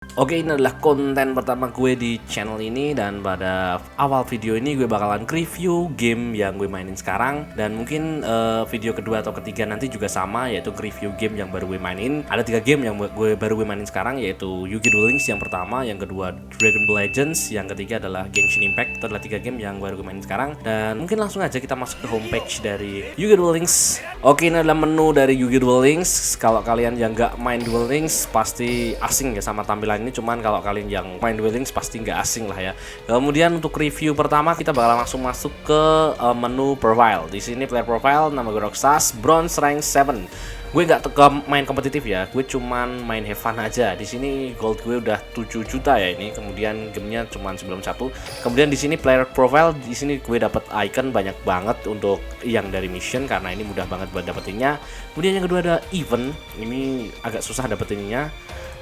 Oke, ini adalah konten pertama gue di channel ini, dan pada awal video ini gue bakalan review game yang gue mainin sekarang. Dan mungkin video kedua atau ketiga nanti juga sama, yaitu review game yang baru gue mainin. Ada 3 game yang baru gue mainin sekarang, yaitu Yu-Gi Duel Links yang pertama, yang kedua Dragon Ball Legends, yang ketiga adalah Genshin Impact. Itu adalah 3 game yang baru gue mainin sekarang. Dan mungkin langsung aja kita masuk ke homepage dari Yu-Gi Duel Links. Oke, ini adalah menu dari Yu-Gi Duel Links. Kalau kalian yang nggak main Duel Links pasti asing ya sama tampilan ini, cuman kalau kalian yang main Duel Links pasti nggak asing lah ya. Kemudian untuk review pertama kita bakal langsung masuk ke menu profile. Di sini player profile, nama gue Roxas, bronze rank 7. Gue nggak main kompetitif ya, gue cuman main have fun aja. Di sini gold gue udah 7 juta ya ini. Kemudian gamenya cuman 91. Kemudian di sini player profile, di sini gue dapat icon banyak banget untuk yang dari mission karena ini mudah banget buat dapetinnya. Kemudian yang kedua ada event, ini agak susah dapetinnya.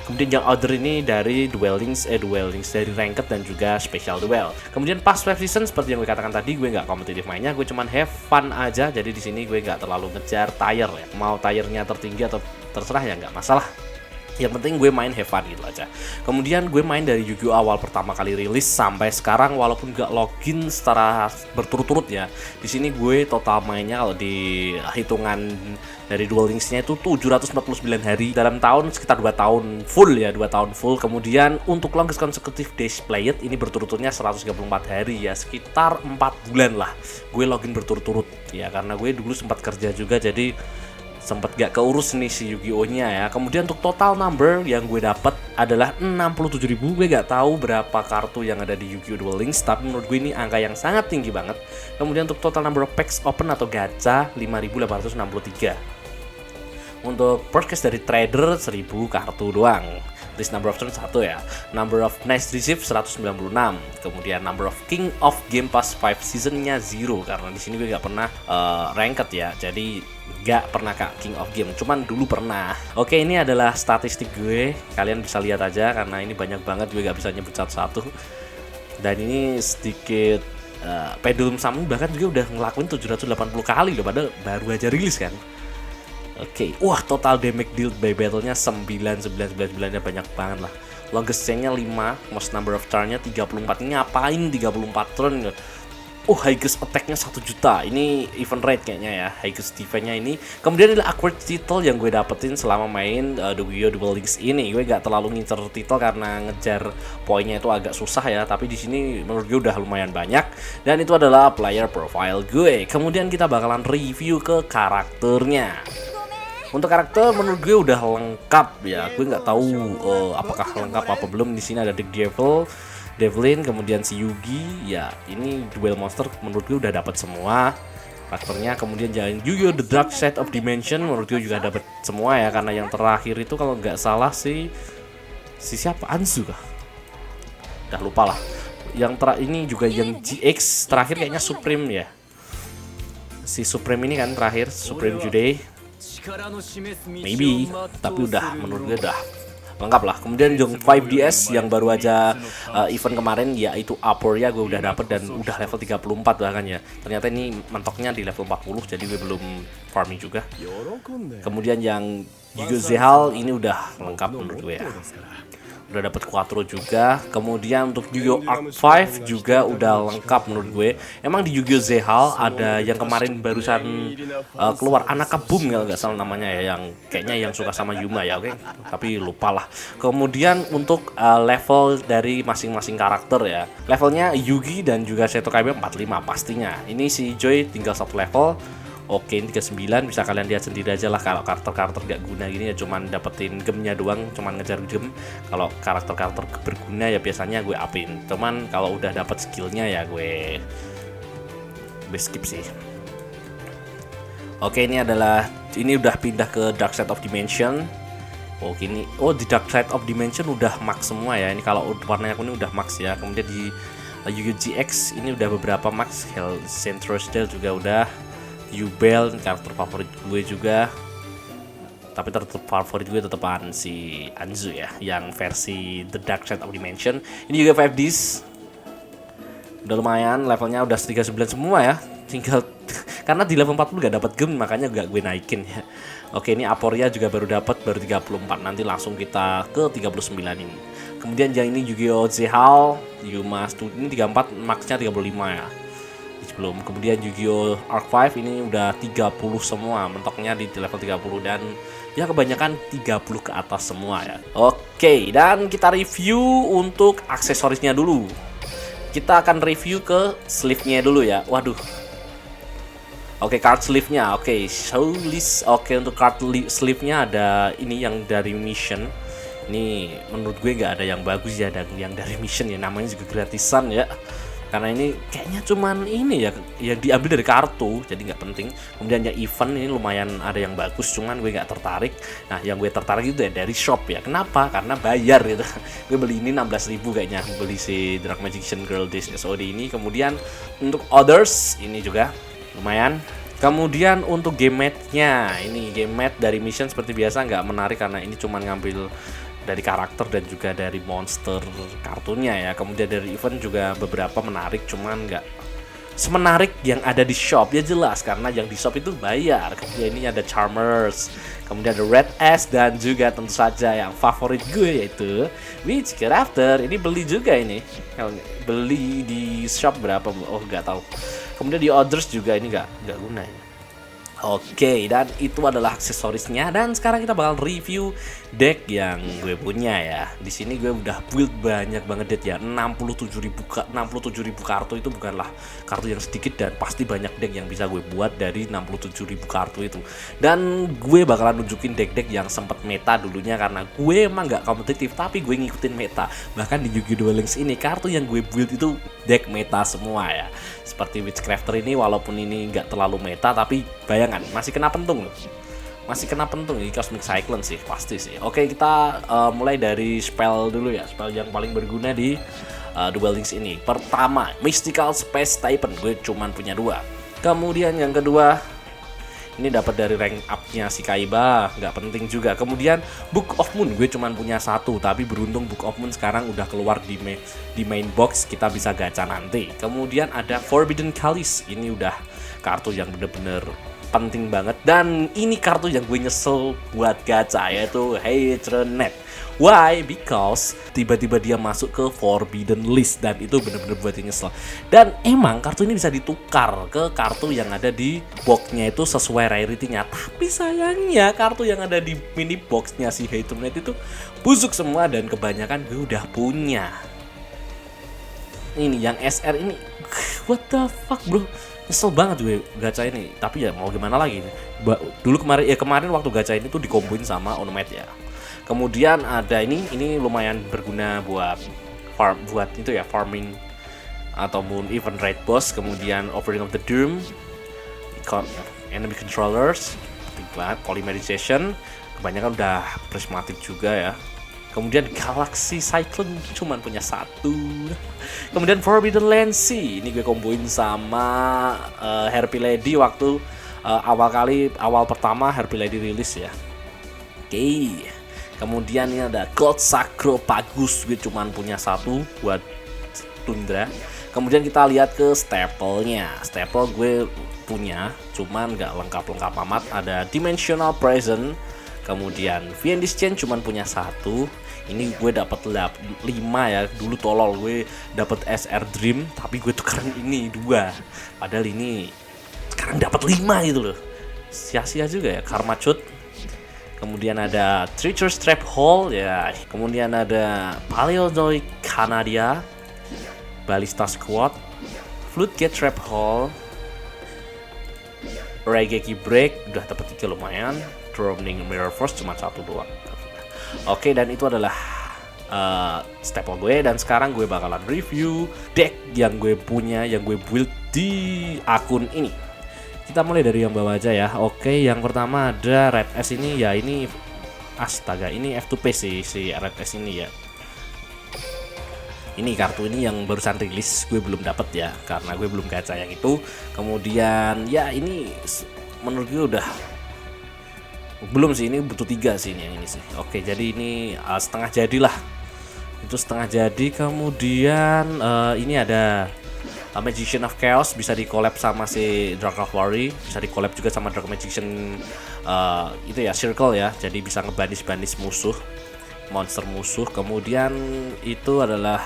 Kemudian yang order ini dari Duel Links dari ranked dan juga special duel. Kemudian pas web season seperti yang gue katakan tadi, gue nggak kompetitif mainnya, gue cuman have fun aja. Jadi di sini gue nggak terlalu ngejar tier ya. Mau tiernya tertinggi atau terserah ya nggak masalah. Yang penting gue main have fun gitu aja. Kemudian gue main dari Yu-Gi-Oh awal pertama kali rilis sampai sekarang, walaupun gak login secara berturut-turut ya. Di sini gue total mainnya kalau di hitungan dari Duel Links-nya itu 749 hari dalam tahun, sekitar 2 tahun full ya, 2 tahun full. Kemudian untuk longest consecutive days played ini berturut-turutnya 134 hari ya, sekitar 4 bulan lah gue login berturut-turut ya, karena gue dulu sempat kerja juga jadi sempet gak keurus nih si Yu-Gi-Oh nya ya. Kemudian untuk total number yang gue dapat adalah 67.000. Gue gak tahu berapa kartu yang ada di Yu-Gi-Oh Duel Links, tapi menurut gue ini angka yang sangat tinggi banget. Kemudian untuk total number of packs open atau gacha 5.863. Untuk purchase dari trader 1000 kartu doang. List number of turn 1 ya. Number of nice receive 196. Kemudian number of king of game pass 5 seasonnya 0, karena di sini gue gak pernah ranked ya. Jadi gak pernah kak king of game, cuman dulu pernah. Oke, ini adalah statistik gue, kalian bisa lihat aja karena ini banyak banget, gue gak bisa nyebut satu-satu. Dan ini sedikit pendulum summon bahkan juga udah ngelakuin 780 kali loh, padahal baru aja rilis kan. Oke, wah total damage dealt by battle-nya 999 nya banyak banget lah. Longest chain-nya 5, most number of turn-nya 34. Ini ngapain 34 turn? Highest attack-nya 1 juta. Ini event rate kayaknya ya, highest defense-nya ini. Kemudian adalah awkward title yang gue dapetin selama main Yu-Gi-Oh Duel Links ini. Gue gak terlalu ngincer title karena ngejar poinnya itu agak susah ya, tapi di sini menurut gue udah lumayan banyak. Dan itu adalah player profile gue. Kemudian kita bakalan review ke karakternya. Untuk karakter menurut gue udah lengkap ya. Gue nggak tahu apakah lengkap apa belum. Di sini ada The Devlin, kemudian si Yugi ya. Ini duel monster menurut gue udah dapat semua karakternya. Kemudian jangan Yu-Gi-Oh The Dark Side of Dimension menurut gue juga dapat semua ya, karena yang terakhir itu kalau nggak salah si siapa, Anzu kah? Udah lupa lah. Yang ini juga yang GX terakhir kayaknya Supreme ya. Si Supreme ini kan terakhir, Supreme Jude. Maybe, tapi udah menurut gue udah lengkap lah. Kemudian yang 5DS yang baru aja event kemarin, yaitu Aporia, gue udah dapet dan udah level 34 bahkan ya. Ternyata ini mentoknya di level 40, jadi gue belum farming juga. Kemudian yang Yu-Gi-Oh Zehal ini udah lengkap menurut gue ya. Udah dapat Quattro juga. Kemudian untuk Yu-Gi-Oh Arc 5 juga udah lengkap menurut gue. Emang di Yu-Gi-Oh Zehal ada yang kemarin barusan keluar Anaka Boom kalau nggak salah namanya ya, yang kayaknya yang suka sama Yuma ya, oke. Tapi lupa lah. Kemudian untuk level dari masing-masing karakter ya. Levelnya Yugi dan juga Seto Kaiba 45 pastinya. Ini si Joy tinggal 1 level. Oke, ini 39, bisa kalian lihat sendiri aja lah. Kalau karakter-karakter gak guna gini ya cuman dapetin gemnya doang, cuman ngejar gem. Kalau karakter-karakter berguna ya biasanya gue upin. Cuman kalau udah dapet skillnya ya gue skip sih. Oke, ini udah pindah ke Dark Side of Dimension. Oke, ini di Dark Side of Dimension udah max semua ya. Ini kalau warnanya kuning udah max ya. Kemudian di Yu-Gi-Oh GX ini udah beberapa max. Hell Centrosdale juga udah. Yubel, karakter favorit gue juga. Tapi tetap favorit gue tetepan si Anzu ya, yang versi The Dark Side of Dimension. Ini juga 5Ds. Udah lumayan, levelnya udah 39 semua ya. Tinggal karena di level 40 gak dapat gem, makanya gak gue naikin ya. Oke, ini Aporia juga baru 34, nanti langsung kita ke 39 ini. Kemudian yang ini Yu-Gi-Oh! Zehal, Yuma Studio ini 34, max-nya 35 ya. Sebelum kemudian Yu-Gi-Oh! Arc 5 ini udah 30 semua, mentoknya di level 30 dan ya kebanyakan 30 ke atas semua ya. Oke, dan kita review untuk aksesorisnya dulu. Kita akan review ke sleeve-nya dulu ya. Waduh. Oke, card sleeve-nya. Oke, show list. Oke, untuk card sleeve-nya ada ini yang dari mission. Ini menurut gue nggak ada yang bagus ya, dan yang dari mission ya namanya juga gratisan ya. Karena ini kayaknya cuman ini ya yang diambil dari kartu, jadi nggak penting. Kemudian yang event ini lumayan ada yang bagus, cuman gue nggak tertarik. Nah, yang gue tertarik itu ya dari shop ya. Kenapa? Karena bayar gitu. Gue beli ini 16.000 kayaknya, beli si Dark Magician Girl Disc SOD ini. Kemudian untuk others ini juga lumayan. Kemudian untuk game mat-nya, ini game mat dari mission seperti biasa nggak menarik karena ini cuman ngambil dari karakter dan juga dari monster kartunya ya. Kemudian dari event juga beberapa menarik, cuman nggak semenarik yang ada di shop ya, jelas karena yang di shop itu bayar. Kemudian ini ada Charmers, kemudian ada Red S, dan juga tentu saja yang favorit gue yaitu Witchcrafter. Ini beli juga ini, beli di shop berapa? Oh nggak tahu. Kemudian di others juga ini nggak guna ini. Oke, dan itu adalah aksesorisnya. Dan sekarang kita bakal review deck yang gue punya ya. Di sini gue udah build banyak banget deck ya. 67.000 kartu itu bukanlah kartu yang sedikit, dan pasti banyak deck yang bisa gue buat dari 67.000 kartu itu. Dan gue bakalan nunjukin deck-deck yang sempat meta dulunya, karena gue emang nggak kompetitif tapi gue ngikutin meta. Bahkan di Yu-Gi-Oh! Duel Links ini kartu yang gue build itu deck meta semua ya. Seperti Witchcrafter ini, walaupun ini nggak terlalu meta, tapi bayangan masih kena pentung loh. Masih kena pentung ini Cosmic Cyclone sih, pasti sih. Oke, kita mulai dari spell dulu ya. Spell yang paling berguna di Duel Links ini. Pertama, Mystical Space Stipend, gue cuman punya 2. Kemudian yang kedua, ini dapat dari rank up-nya si Kaiba, nggak penting juga. Kemudian Book of Moon, gue cuman punya 1, tapi beruntung Book of Moon sekarang udah keluar di main box, kita bisa gacha nanti. Kemudian ada Forbidden Chalice, ini udah kartu yang bener-bener penting banget, dan ini kartu yang gue nyesel buat gacha, yaitu Heteronet. Why? Because tiba-tiba dia masuk ke Forbidden List, dan itu bener-bener buat nyesel. Dan emang kartu ini bisa ditukar ke kartu yang ada di boxnya itu sesuai rarity-nya. Tapi sayangnya kartu yang ada di mini boxnya si Heteronet itu busuk semua, dan kebanyakan gue udah punya. Ini yang SR ini, what the fuck bro, nyesel banget gue gacha ini. Tapi ya mau gimana lagi, dulu kemarin waktu gacha ini tuh dikomboin sama Onomet ya. Kemudian ada ini lumayan berguna buat itu ya, farming ataupun event raid boss. Kemudian Offering of the Doom, enemy controllers, penting banget. Polymerization, kebanyakan udah prismatic juga ya. Kemudian Galaxy Cyclone cuman punya 1. Kemudian Forbidden Lancy, ini gue komboin sama Harpy Lady waktu awal pertama Harpy Lady rilis ya. Oke. Kemudian ini ada Gold Sacropagus, gue cuman punya 1 buat Tundra. Kemudian kita lihat ke staple-nya. Staple gue punya, cuman nggak lengkap-lengkap amat. Ada Dimensional Present. Kemudian VND's Chain cuman punya 1. Ini gue dapat 5 ya. Dulu tolol gue dapat SR Dream, tapi gue tukeran ini 2. Padahal ini sekarang dapat 5 gitu loh. Sia-sia juga ya. Karma Cut. Kemudian ada Treacher Trap Hole ya. Kemudian ada Paleozoic Canadia, Ballista Squad, Floodgate Trap Hole, Raigeki Break, udah dapat 3 lumayan. Drowning Mirror Force cuma 1 doang. Oke, dan itu adalah staple gue. Dan sekarang gue bakalan review deck yang gue punya, yang gue build di akun ini. Kita mulai dari yang bawah aja ya. Oke, yang pertama ada Red S ini ya. Ini astaga, ini F2P si Red S ini ya. Ini kartu ini yang barusan rilis, gue belum dapat ya, karena gue belum gacha yang itu. Kemudian ya ini menurut gue udah belum sih, ini butuh 3 sih ini yang ini sih. Oke, jadi ini setengah jadilah. Itu setengah jadi. Kemudian ini ada Magician of Chaos, bisa di-collab sama si Dark Cavalry, bisa di-collab juga sama Dark Magician itu ya, Circle ya. Jadi bisa ngebandis-bandis musuh. monster musuh. Kemudian itu adalah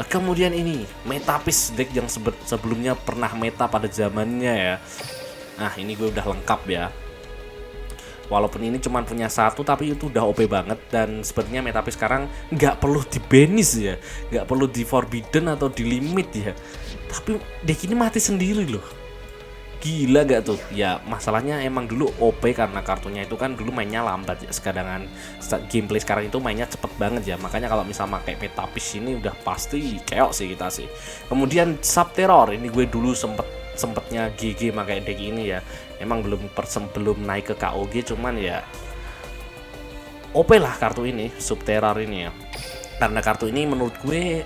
kemudian ini Metapis, deck yang sebelumnya pernah meta pada zamannya ya. Nah ini gue udah lengkap ya. Walaupun ini cuma punya satu, tapi itu udah OP banget. Dan sepertinya Metapis sekarang nggak perlu di banish ya, nggak perlu di forbidden atau di limit ya. Tapi deck ini mati sendiri loh. Gila gak tuh? Ya masalahnya emang dulu OP karena kartunya itu kan dulu mainnya lambat ya. Sekarang gameplay sekarang itu mainnya cepet banget ya. Makanya kalau misal pakai Metapis ini udah pasti chaos sih kita sih. Kemudian Subterror ini gue dulu sempetnya GG pakai deck ini ya. Emang belum naik ke KOG, cuman ya OP lah kartu ini, Subterror ini ya. Karena kartu ini menurut gue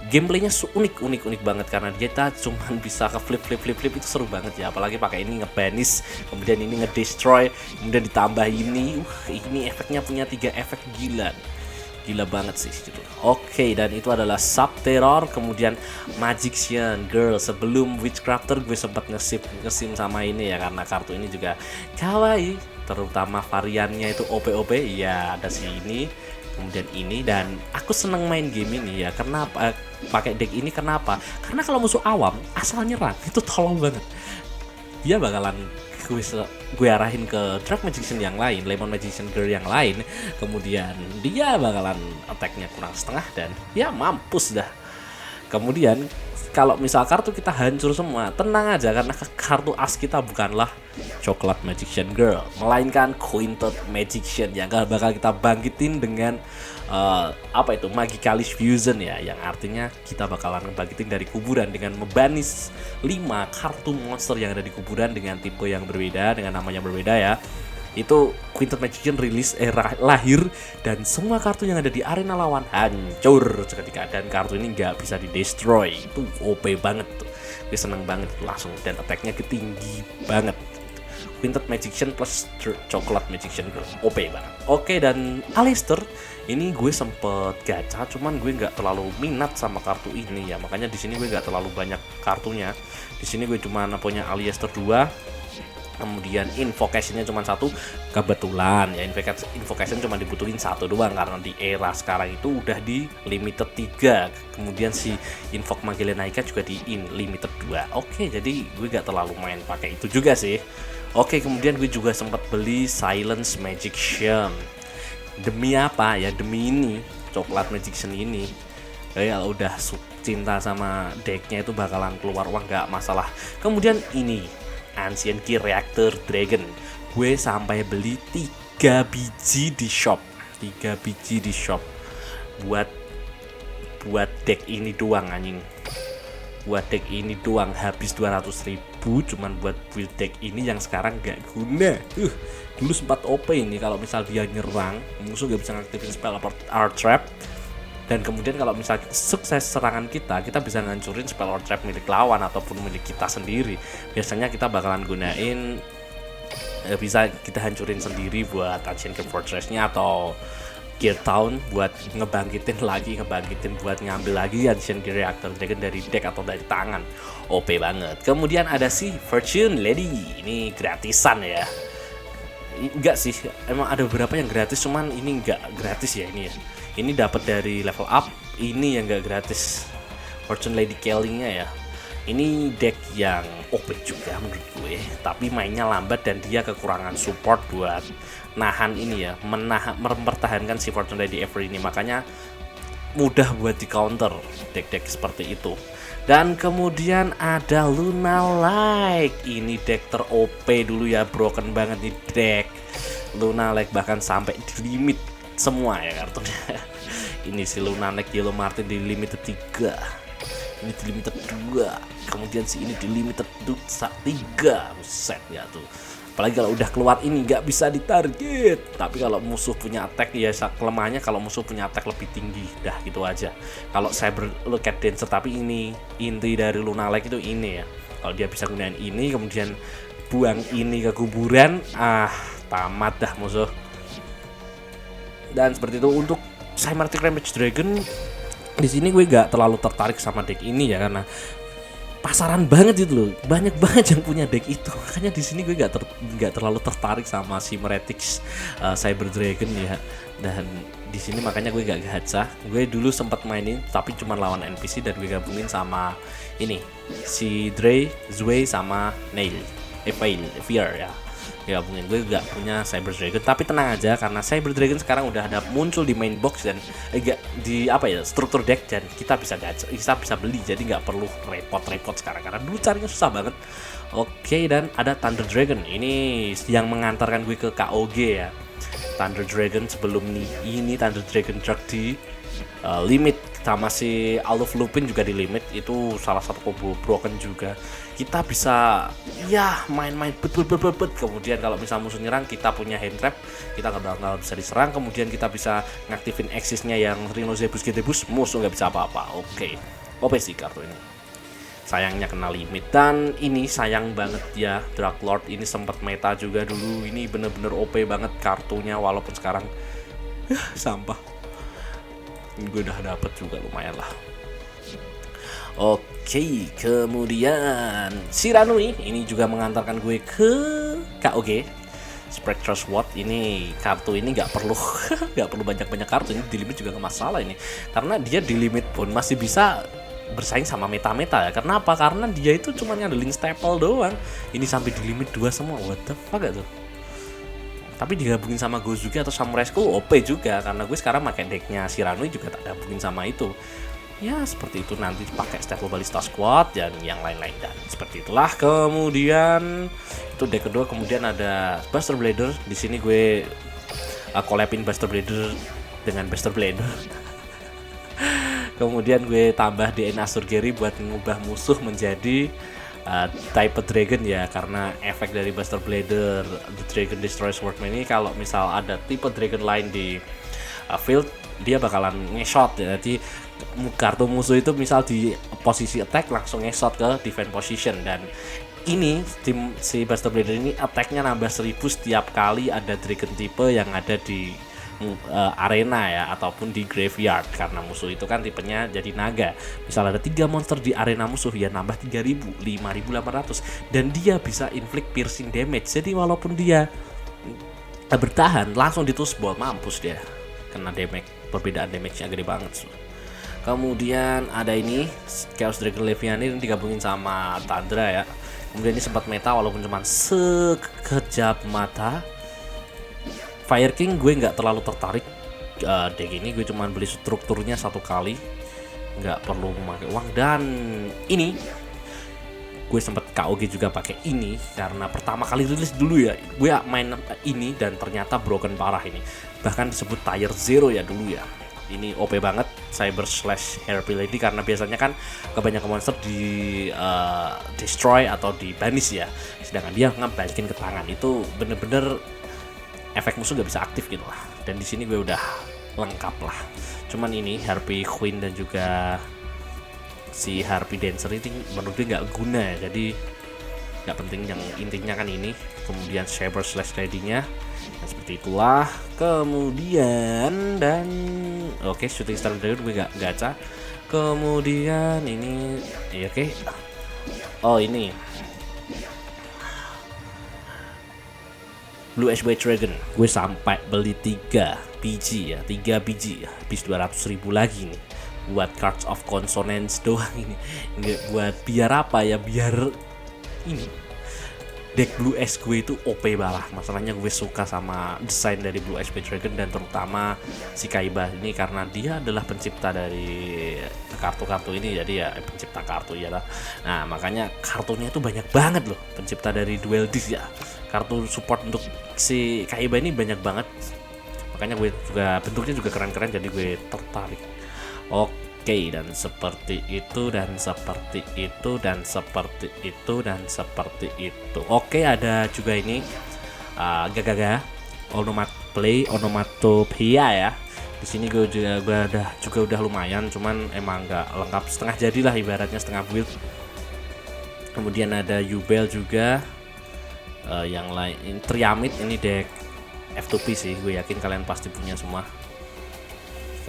gameplaynya unik banget, karena kita cuman bisa ke flip itu seru banget ya. Apalagi pakai ini ngebanish, kemudian ini ngedestroy, kemudian ditambah ini efeknya punya 3 efek gila banget sih gitu. Oke, dan itu adalah Subterror. Kemudian Magician Girl. Sebelum Witchcrafter gue sempat ngesim sama ini ya, karena kartu ini juga kawaii, terutama variannya itu OP ya. Ada sini, kemudian ini, dan aku seneng main game ini ya. Kenapa pakai deck ini? Kenapa? Karena kalau musuh awam asal nyerang itu tolong banget. Dia bakalan gue arahin ke Dark Magician yang lain, Lemon Magician Girl yang lain, kemudian dia bakalan attack-nya kurang setengah dan ya mampus dah. Kemudian kalau misal kartu kita hancur semua, tenang aja, karena kartu as kita bukanlah Coklat Magician Girl, melainkan Quintet Magician yang bakal kita bangkitin dengan Magicalis Fusion ya, yang artinya kita bakalan ngebangkitin dari kuburan dengan membanish 5 kartu monster yang ada di kuburan dengan tipe yang berbeda, dengan namanya berbeda ya. Itu Quintet Magician lahir, dan semua kartu yang ada di arena lawan hancur seketika, dan kartu ini nggak bisa di destroy. Itu OP banget tuh, gue seneng banget langsung, dan attack-nya tinggi banget. Quintet Magician plus Coklat Magician Girl OP banget. Oke, dan Aleister ini gue sempet gacha, cuman gue nggak terlalu minat sama kartu ini ya, makanya di sini gue nggak terlalu banyak kartunya. Di sini gue cuma punya Aleister 2, kemudian Invocation-nya cuma 1, kebetulan ya. Invocation cuma dibutuhin 1 doang, karena di era sekarang itu udah di limited 3. Kemudian si Invoke Magellanaika juga di limited 2. Oke, jadi gue gak terlalu main pakai itu juga sih. Oke, kemudian gue juga sempat beli Silence Magician. Demi apa ya? Demi ini, Coklat Magician ini. Kalau udah cinta sama decknya itu bakalan keluar uang gak masalah. Kemudian ini Ancient Key Reactor Dragon, gue sampai beli 3 biji di shop, buat deck ini doang anjing. Buat deck ini doang habis 200.000 cuman buat build deck ini yang sekarang gak guna. Dulu sempat OP ini, kalau misal dia nyerang musuh gak bisa ngaktifin spell or trap. Dan kemudian kalau misalnya sukses serangan kita bisa ngancurin spell or trap milik lawan ataupun milik kita sendiri. Biasanya kita bakalan gunain bisa kita hancurin sendiri buat Ancient Key Fortress-nya atau Gear Town buat ngebangkitin buat ngambil lagi Ancient Key Reactor Dragon dari deck atau dari tangan. OP banget. Kemudian ada si Fortune Lady, ini gratisan ya. Enggak sih, emang ada beberapa yang gratis, cuman ini enggak gratis ya ini ya. Ini dapat dari level up, ini yang enggak gratis. Fortune Lady Kelly-nya ya. Ini deck yang OP juga menurut gue, tapi mainnya lambat dan dia kekurangan support buat nahan ini ya, mempertahankan si Fortune Lady Ever ini, makanya mudah buat di counter deck-deck seperti itu. Dan kemudian ada Luna Lake, ini deck ter-OP dulu ya, broken banget nih deck Luna Lake, bahkan sampai di limit semua ya kartunya. Ini si Luna Lake Yellow Martin di limited 3, ini di limited 2, kemudian si ini di limited 3, set ya tuh. Apalagi kalau udah keluar ini nggak bisa ditarget. Tapi kalau musuh punya attack ya, kelemahannya kalau musuh punya attack lebih tinggi, dah gitu aja. Kalau Cyber Locket Dancer, tapi ini inti dari Luna Lake itu ini ya. Kalau dia bisa gunain ini kemudian buang ini ke kuburan, tamat dah musuh. Dan seperti itu untuk Cybernetic Rampage Dragon. Di sini gue gak terlalu tertarik sama deck ini ya, karena pasaran banget itu loh, banyak banget yang punya deck itu. Makanya di sini gue nggak terlalu tertarik sama si Meretix Cyber Dragon ya. Dan di sini makanya gue gak gacha. Gue dulu sempat mainin tapi cuma lawan NPC dan gue gabungin sama ini si Dre, Zwei sama Nail, Fear ya. Gabungin. Gue gak punya Cyber Dragon, tapi tenang aja karena Cyber Dragon sekarang udah ada muncul di main box dan di apa ya, struktur deck, dan kita bisa gacha, kita bisa beli, jadi nggak perlu repot-repot sekarang karena dulu carinya susah banget. Oke, dan ada Thunder Dragon ini yang mengantarkan gue ke KOG ya. Thunder Dragon sebelum ini Thunder Dragon Dark di limit sama si Aloof Lupin juga di limit, itu salah satu combo broken juga. Kita bisa ya main-main bet. Kemudian kalau misal musuh nyerang kita punya hand trap, kita nggak bakal bisa diserang. Kemudian kita bisa ngaktifin Axis-nya yang Rhinozebus Getebus, musuh nggak bisa apa-apa. Oke, OP sih kartu ini. Sayangnya kena limit, dan ini sayang banget ya, Dark Lord ini sempat meta juga dulu. Ini bener-bener OP banget kartunya, walaupun sekarang sampah. Gue udah dapet juga lumayan lah. Oke, kemudian Shiranui ini juga mengantarkan gue ke KOG. Spectral Sword ini, kartu ini nggak perlu nggak perlu banyak kartu, ini di limit juga nggak masalah ini, karena dia di limit pun masih bisa bersaing sama meta-meta ya. Karena apa? Karena dia itu cuma ngandelin staple doang. Ini sampai di limit 2 semua. What the fuck gak tuh? Tapi digabungin sama Gozuki atau Samurai School OP juga, karena gue sekarang pakai decknya Shiranui juga tak gabungin sama itu. Ya seperti itu, nanti pakai Staple Ballista Squad dan yang lain-lain, dan seperti itulah. Kemudian itu deck kedua, kemudian ada Buster Blader. Di sini gue collabin Buster Blader dengan Buster Blader. Kemudian gue tambah DNA Surgery buat mengubah musuh menjadi type Dragon ya, karena efek dari Buster Blader The Dragon Destroy Swordman ini, kalau misal ada tipe Dragon lain di field, dia bakalan nge-shot ya. Jadi kartu musuh itu misal di posisi attack langsung nge-shot ke defense position, dan ini si Buster Blader ini attack-nya nambah 1000 setiap kali ada Dragon tipe yang ada di arena ya, ataupun di graveyard, karena musuh itu kan tipenya jadi naga. Misal ada 3 monster di arena musuh ya, nambah 3000, 5800, dan dia bisa inflict piercing damage. Jadi walaupun dia bertahan langsung ditus ball, mampus dia kena damage. Perbedaan damage-nya gede banget. Kemudian ada ini Chaos Dragon Leviathan ini digabungin sama Tundra ya. Kemudian ini sempat meta walaupun cuma sekejap mata. Fire King gue nggak terlalu tertarik deck ini, gue cuman beli strukturnya 1 kali, nggak perlu memakai uang. Dan ini gue sempat KOG juga pakai ini karena pertama kali rilis dulu ya, gue main ini dan ternyata broken parah ini, bahkan disebut tier 0 ya dulu ya. Ini OP banget Cyber Slash Harpy Lady, karena biasanya kan kebanyakan monster di destroy atau di banish ya, sedangkan dia ngebalikin ke tangan, itu bener-bener efek musuh gak bisa aktif gitu lah. Dan di sini gue udah lengkap lah. Cuman ini Harpy Queen dan juga si Harpy Dancer ini menurut gue nggak guna ya, jadi nggak penting. Yang intinya kan ini. Kemudian Saber Slash Lady-nya seperti itulah. Kemudian dan oke, Shooting Star Dragon gue gak gacha. Kemudian ini ya, oke. Oh ini Blue Ash White Dragon, gue sampai beli 3 biji ya, 3 biji ya, habis 200.000 lagi nih buat Cards of Consonance doang ini. Nggak buat biar apa ya, biar ini deck Blue Ash gue itu OP banget. Masalahnya gue suka sama desain dari Blue Ash White Dragon dan terutama si Kaiba ini, karena dia adalah pencipta dari kartu-kartu ini, jadi ya pencipta kartu ya lah. Nah makanya kartunya itu banyak banget loh, pencipta dari Duel Disk ya. Kartu support untuk si Kaiba ini banyak banget, makanya gue juga bentuknya juga keren-keren, jadi gue tertarik. Oke, dan seperti itu dan seperti itu dan seperti itu dan seperti itu. Oke, ada juga ini Gagaga Onomatopoeia ya. Di sini gue udah lumayan, cuman emang nggak lengkap, setengah jadi lah ibaratnya, setengah build. Kemudian ada Yubel juga. Yang lain Triamid, ini deck F2P sih, gue yakin kalian pasti punya semua.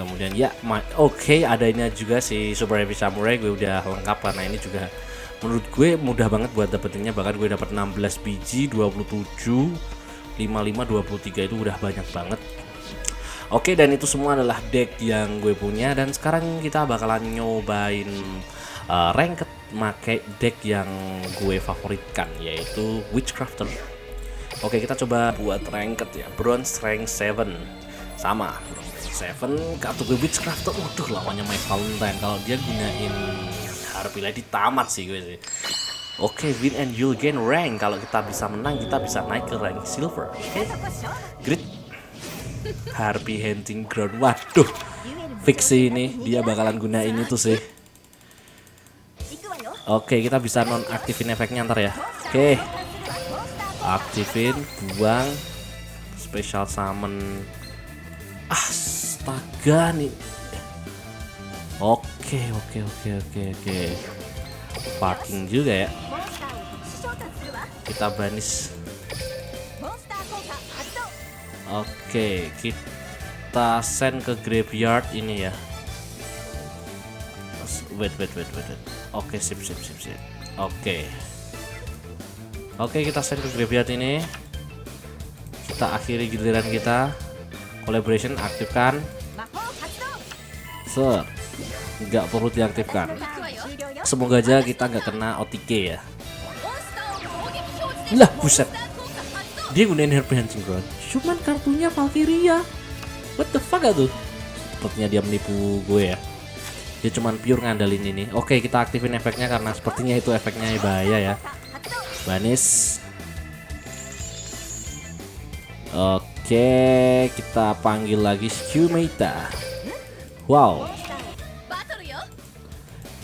Kemudian ya oke, ada ini juga si Super Heavy Samurai, gue udah lengkap karena ini juga Menurut gue mudah banget buat dapetinnya, bahkan gue dapat 16 biji, 27, 55, 23 itu udah banyak banget. Oke, dan itu semua adalah deck yang gue punya, dan sekarang kita bakalan nyobain ranked make deck yang gue favoritkan, yaitu Witchcrafter. Oke, kita coba buat ranked ya, Bronze rank 7. Sama, Bronze 7 kartu gue Witchcrafter. Waduh, lawannya My Valentine. Kalau dia gunain Harpy Lady tamat sih gue sih. Oke, win and you'll gain rank. Kalau kita bisa menang, kita bisa naik ke rank silver. Oke, great. Harpy Hunting Ground. Waduh, fix sih ini, dia bakalan gunain itu sih. Oke, kita bisa nonaktifin efeknya ntar ya. Oke, aktifin, buang, special summon. Astaga nih. Oke. Parking juga ya. Kita banish. Oke, kita send ke graveyard ini ya. Wait. Oke, sip. Oke, kita send ke graveyard ini. Kita akhiri giliran kita. Collaboration aktifkan. Nggak perlu diaktifkan. Semoga aja kita nggak kena OTK ya. Lah, buset. Dia gunain Harpy Hunting Ground, cuman kartunya Valkyria. What the fuck tuh? Sepertinya dia menipu gue ya. Dia cuman pure ngandalin ini. Oke, kita aktifin efeknya karena sepertinya itu efeknya bahaya ya. Banish. Oke, kita panggil lagi Skumeta. Wow.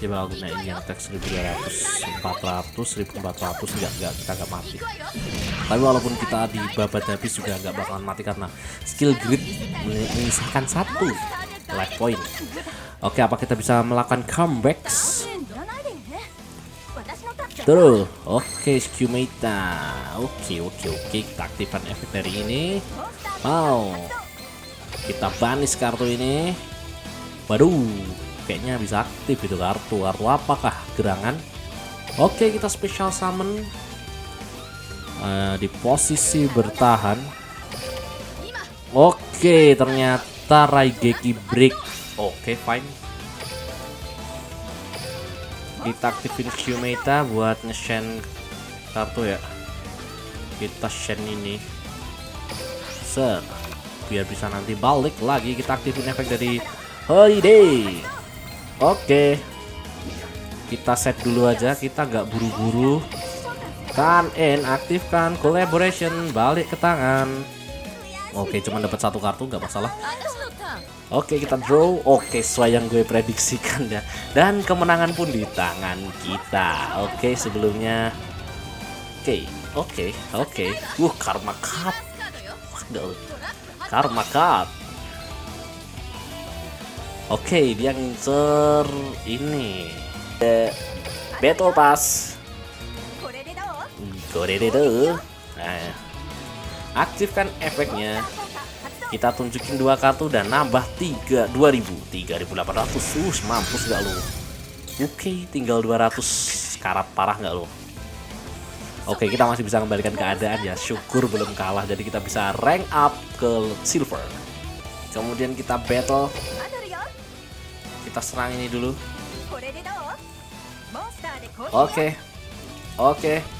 Dia bakal gunain yang teks 1300, 400, 1400. Enggak, kita nggak mati. Tapi walaupun kita di babat habis juga nggak bakalan mati karena skill grid menyisakan 1 life point. Oke, apa kita bisa melakukan comebacks? Terus, oke, Skumeta. Oke. Kita aktifkan efek dari ini. Wow. Kita banish kartu ini. Waduh, kayaknya bisa aktif itu kartu apakah gerangan. Oke, kita special summon di posisi bertahan. Oke, ternyata Raigeki break. Oke, fine. Kita aktifin Skumeta buat nge-shen kartu ya. Kita shen ini biar bisa nanti balik lagi. Kita aktifin efek dari Holiday. Oke, kita set dulu aja, kita nggak buru-buru. Aktifkan collaboration, balik ke tangan. Oke, cuma dapat 1 kartu, nggak masalah. Oke, kita draw. Oke, sesuai yang gue prediksikan ya. Dan kemenangan pun di tangan kita. Oke, sebelumnya. Oke. Karma Cup. Waduh, Karma Cup. Oke, dia ngincer ini. Battle Pass. Nah, aktifkan efeknya. Kita tunjukin 2 kartu dan nambah 3.800. Mampus gak lu? Oke, tinggal 200 karat parah gak lu? Oke, kita masih bisa kembalikan keadaan ya. Syukur belum kalah, jadi kita bisa rank up ke silver. Kemudian kita battle. Kita serang ini dulu. Oke,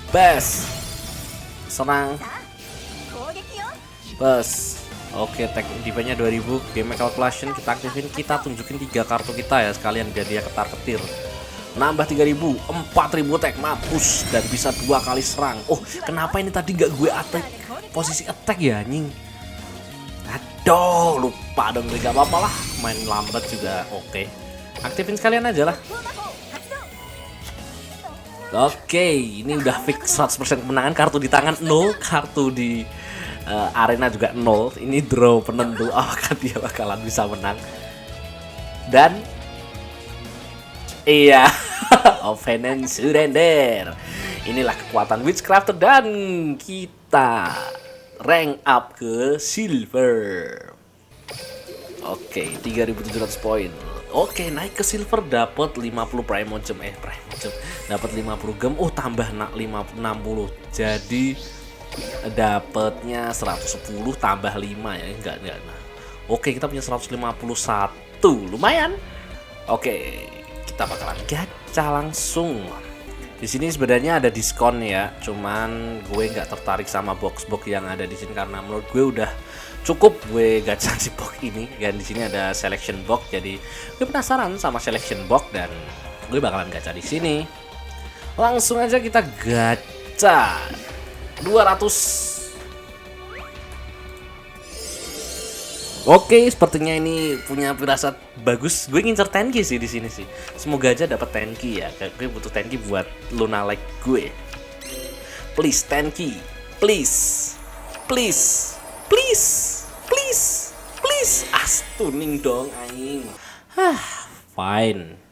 best. Serang. Best. Oke, tag defense-nya 2000. Game calculation kita aktifin, kita tunjukin 3 kartu kita ya sekalian biar dia ketar-ketir. Nambah 3000, 4000 attack, mampus, dan bisa 2 kali serang. Oh, kenapa ini tadi nggak gue attack posisi attack ya anjing? Aduh, lupa dong, gak apa-apa lah, main lambat juga. Oke, aktifin sekalian aja lah. Oke, ini udah fix 100% kemenangan. Kartu di tangan 0, kartu di arena juga 0. Ini draw penentu apakah dia bakalan bisa menang. Dan iya, opponent surrender. Inilah kekuatan Witchcrafter dan kita rank up ke silver. Oke, 3.700 poin. Oke, naik ke silver dapat 50 Primogem. Primogem dapat 50 gem. Oh, tambah 60. Jadi dapatnya 110 tambah 5 ya. Enggak. Nah. Oke, kita punya 151. Lumayan. Oke, kita bakalan gacha langsung. Di sini sebenarnya ada diskon ya, cuman gue nggak tertarik sama box-box yang ada di sini karena menurut gue udah cukup gue gacha di box ini. Dan di sini ada selection box, jadi gue penasaran sama selection box dan gue bakalan gacha di sini. Langsung aja kita gacha 200. Oke, sepertinya ini punya firasat bagus. Gue ngincer 10k sih di sini sih. Semoga aja dapat 10k ya. Gue butuh 10k buat Luna like gue. Please 10k. Please. Please. Please. Please. Please. Tuning dong aing. Fine.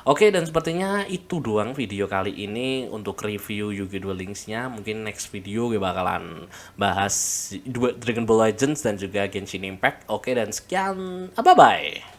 Oke, dan sepertinya itu doang video kali ini untuk review Yu-Gi-Oh! Duel Links-nya. Mungkin next video gue bakalan bahas Dragon Ball Legends dan juga Genshin Impact. Oke, dan sekian. Bye-bye.